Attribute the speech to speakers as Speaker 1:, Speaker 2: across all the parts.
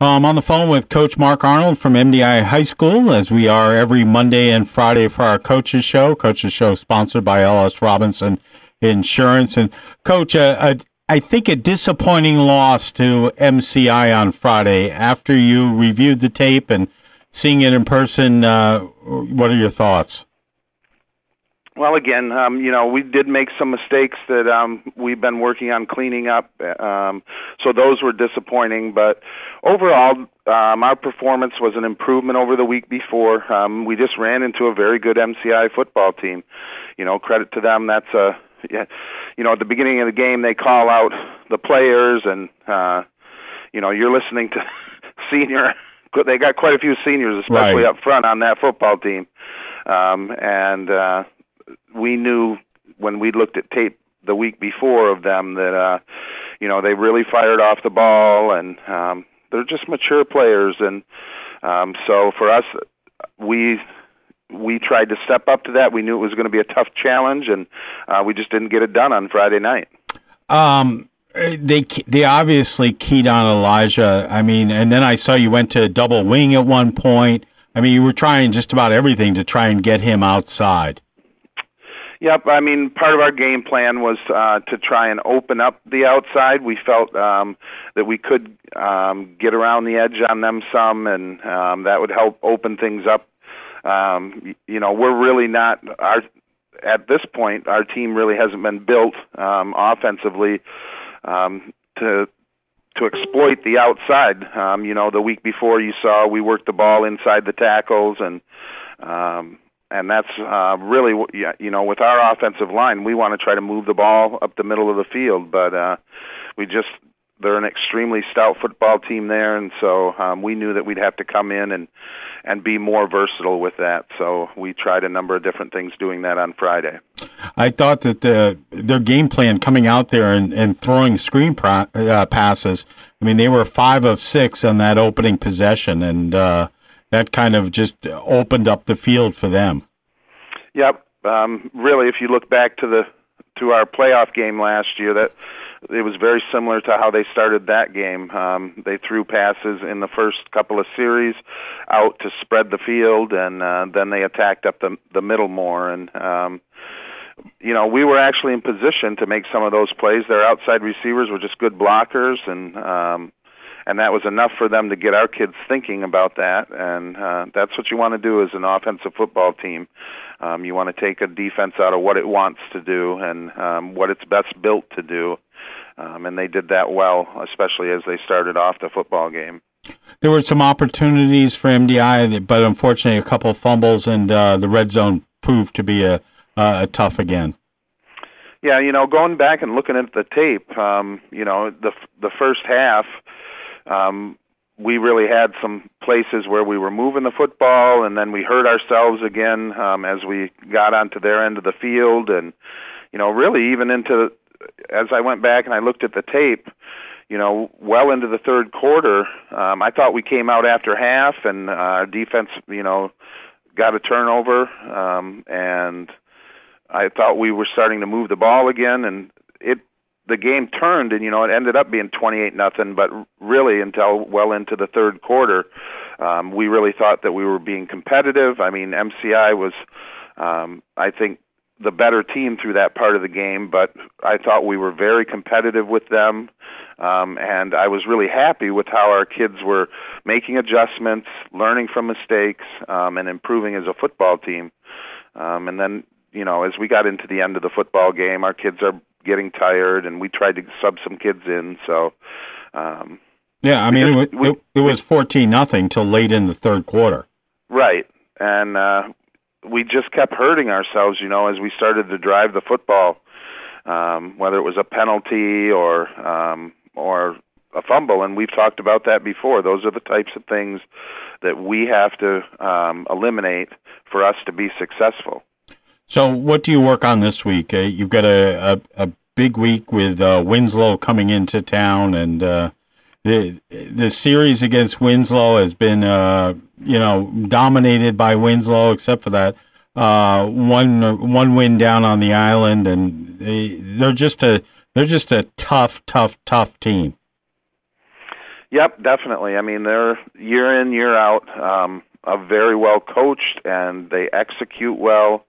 Speaker 1: I'm on the phone with Coach Mark Arnold from MDI High School, as we are every Monday and Friday for our Coaches Show. Coaches Show sponsored by L.S. Robinson Insurance. And, Coach, I think a disappointing loss to MCI on Friday. After you reviewed the tape and seeing it in person, what are your thoughts?
Speaker 2: Well, again, we did make some mistakes that we've been working on cleaning up, so those were disappointing. But overall, our performance was an improvement over the week before. We just ran into a very good MCI football team. Credit to them. That's at the beginning of the game, they call out the players, and you're listening to senior. They got quite a few seniors, especially up front on that football team, we knew when we looked at tape the week before of them that, they really fired off the ball, and they're just mature players. And so for us, we tried to step up to that. We knew it was going to be a tough challenge, and we just didn't get it done on Friday night.
Speaker 1: They obviously keyed on Elijah. And then I saw you went to double wing at one point. You were trying just about everything to try and get him outside.
Speaker 2: Yep, part of our game plan was to try and open up the outside. We felt that we could get around the edge on them some, and that would help open things up. We're really not, at this point, our team really hasn't been built offensively to exploit the outside. The week before you saw we worked the ball inside the tackles, and that's really, with our offensive line, we want to try to move the ball up the middle of the field, but they're an extremely stout football team there, and so we knew that we'd have to come in and be more versatile with that. So we tried a number of different things doing that on Friday.
Speaker 1: I thought that their game plan coming out there and throwing screen passes, they were 5 of 6 on that opening possession, and that kind of just opened up the field for them. Yep.
Speaker 2: Really, if you look back to our playoff game last year, that it was very similar to how they started that game. They threw passes in the first couple of series out to spread the field, and then they attacked up the middle more. And we were actually in position to make some of those plays. Their outside receivers were just good blockers, and that was enough for them to get our kids thinking about that. And that's what you want to do as an offensive football team. You want to take a defense out of what it wants to do and what it's best built to do. And they did that well, especially as they started off the football game.
Speaker 1: There were some opportunities for MDI, but unfortunately a couple of fumbles, and the red zone proved to be a tough again.
Speaker 2: Yeah, going back and looking at the tape, the first half, we really had some places where we were moving the football, and then we hurt ourselves again as we got onto their end of the field. And, really even as I went back and I looked at the tape, well into the third quarter, I thought we came out after half, and our defense, got a turnover, and I thought we were starting to move the ball again, and the game turned, and it ended up being 28-0. But really, until well into the third quarter, we really thought that we were being competitive. MCI was, I think, the better team through that part of the game, but I thought we were very competitive with them, and I was really happy with how our kids were making adjustments, learning from mistakes, and improving as a football team. And then, as we got into the end of the football game, our kids are getting tired, and we tried to sub some kids in. So,
Speaker 1: it was 14-0 till late in the third quarter.
Speaker 2: Right, and we just kept hurting ourselves, as we started to drive the football, whether it was a penalty or a fumble. And we've talked about that before. Those are the types of things that we have to eliminate for us to be successful.
Speaker 1: So what do you work on this week? You've got a big week with Winslow coming into town, and the series against Winslow has been dominated by Winslow, except for that one win down on the island, and they're just a tough team.
Speaker 2: Yep, definitely. I mean, they're year in, year out, very well coached, and they execute well.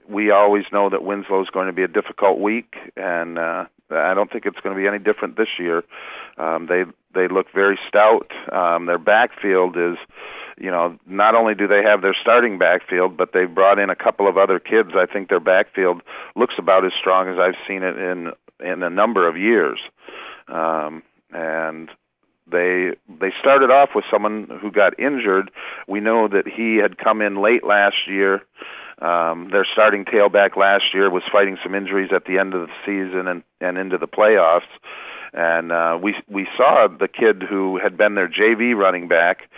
Speaker 2: We always know that Winslow is going to be a difficult week, and I don't think it's going to be any different this year. They look very stout. Their backfield is, not only do they have their starting backfield, but they've brought in a couple of other kids. I think their backfield looks about as strong as I've seen it in a number of years. And they started off with someone who got injured. We know that he had come in late last year. Their starting tailback last year was fighting some injuries at the end of the season and into the playoffs. And we saw the kid who had been their JV running back.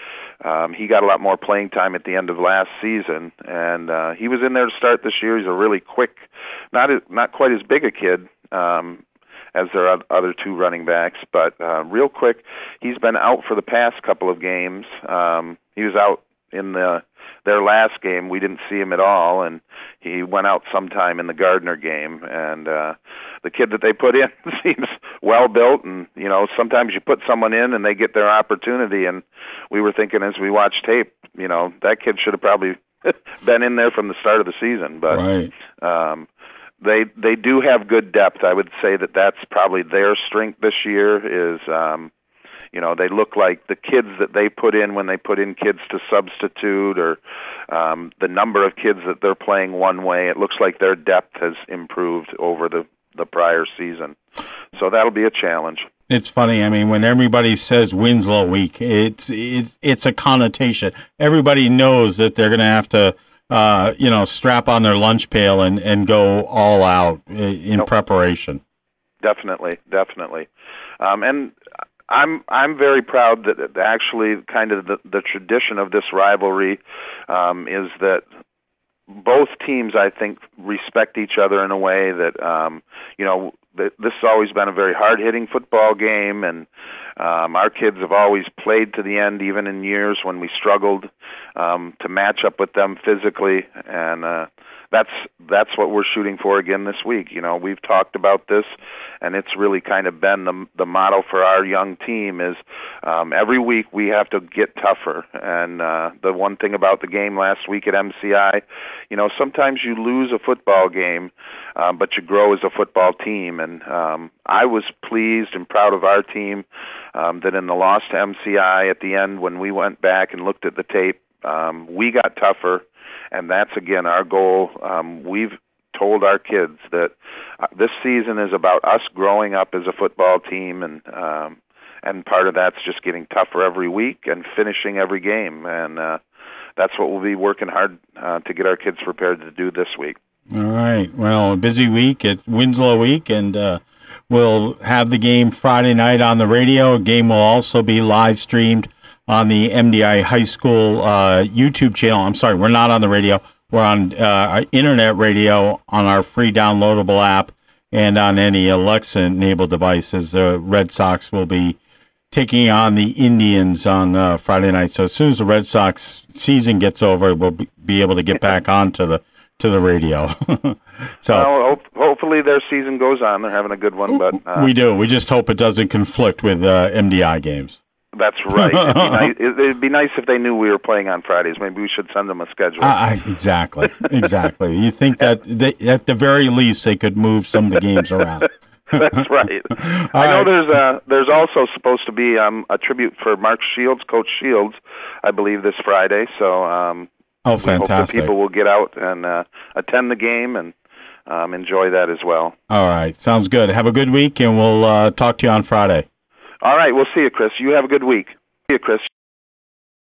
Speaker 2: He got a lot more playing time at the end of last season, and he was in there to start this year. He's a really quick, not quite as big a kid as their other two running backs, but real quick. He's been out for the past couple of games. He was out in their last game. We didn't see him at all, and he went out sometime in the Gardner game. And the kid that they put in seems well built, and sometimes you put someone in and they get their opportunity. And we were thinking as we watched tape, that kid should have probably been in there from the start of the season. But
Speaker 1: right.
Speaker 2: They do have good depth. I would say that that's probably their strength this year is, they look like the kids that they put in when they put in kids to substitute, or the number of kids that they're playing one way. It looks like their depth has improved over the prior season. So that'll be a challenge.
Speaker 1: It's funny. I mean, when everybody says Winslow Week, it's a connotation. Everybody knows that they're going to have to strap on their lunch pail and go all out in preparation. Definitely.
Speaker 2: And I'm very proud that actually kind of the tradition of this rivalry is that both teams, I think, respect each other in a way that, this has always been a very hard-hitting football game, and our kids have always played to the end, even in years when we struggled to match up with them physically, and that's what we're shooting for again this week. We've talked about this, and it's really kind of been the motto for our young team is every week we have to get tougher. And the one thing about the game last week at MCI, sometimes you lose a football game, but you grow as a football team. And I was pleased and proud of our team that in the loss to MCI at the end, when we went back and looked at the tape, we got tougher. And that's, again, our goal. We've told our kids that this season is about us growing up as a football team, and part of that's just getting tougher every week and finishing every game. And that's what we'll be working hard to get our kids prepared to do this week.
Speaker 1: All right. Well, a busy week. It's Winslow Week, and we'll have the game Friday night on the radio. The game will also be live streamed on the MDI High School YouTube channel. I'm sorry, we're not on the radio. We're on internet radio on our free downloadable app and on any Alexa-enabled devices. The Red Sox will be taking on the Indians on Friday night. So as soon as the Red Sox season gets over, we'll be able to get back onto the radio. So
Speaker 2: well, hopefully their season goes on. They're having a good one, but
Speaker 1: we do. We just hope it doesn't conflict with MDI games.
Speaker 2: That's right. It'd be nice if they knew we were playing on Fridays. Maybe we should send them a schedule.
Speaker 1: Exactly. You think that at the very least they could move some of the games around.
Speaker 2: That's right. I know there's also supposed to be a tribute for Mark Shields, Coach Shields, I believe, this Friday. So
Speaker 1: fantastic.
Speaker 2: We hope that people will get out and attend the game and enjoy that as well.
Speaker 1: All right. Sounds good. Have a good week, and we'll talk to you on Friday.
Speaker 2: All right, we'll see you, Chris. You have a good week. See you, Chris.